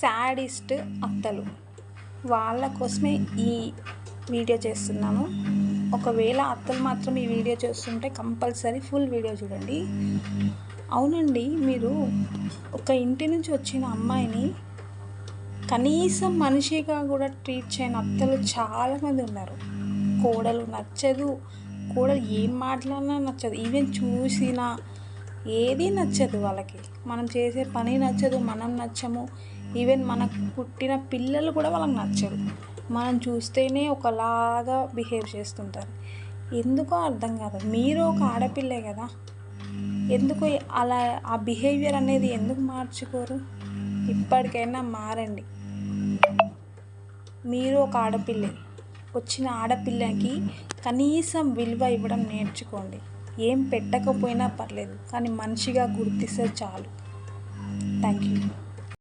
Sadist అత్తలు వాళ్ళ కోసమే ఈ వీడియో చేస్తున్నాను. ఒకవేళ అత్తలు మాత్రం ఈ వీడియో చూస్తుంటే కంపల్సరీ ఫుల్ వీడియో చూడండి. అవునండి, మీరు ఒక ఇంటి నుంచి వచ్చిన అమ్మాయిని కనీసం మనిషిగా కూడా ట్రీట్ చేయని అత్తలు చాలామంది ఉన్నారు. కోడలు నచ్చదు, కోడలు ఏం మాట్లాడినా నచ్చదు, ఈవెన్ చూసినా ఏది నచ్చదు వాళ్ళకి. మనం చేసే పని నచ్చదు, మనం నచ్చము, ఈవెన్ మనకు పుట్టిన పిల్లలు కూడా వాళ్ళకి నచ్చరు. మనం చూస్తేనే ఒకలాగా బిహేవ్ చేస్తుంటారు. ఎందుకో అర్థం కాదు. మీరు ఒక ఆడపిల్లే కదా, ఎందుకు అలా ఆ బిహేవియర్ అనేది ఎందుకు మార్చుకోరు? ఇప్పటికైనా మారండి. మీరు ఒక ఆడపిల్లే, వచ్చిన ఆడపిల్లకి కనీసం విలువ ఇవ్వడం నేర్చుకోండి. ఏం పెట్టకపోయినా పర్లేదు, కానీ మనిషిగా గుర్తిస్తే చాలు. Thank you.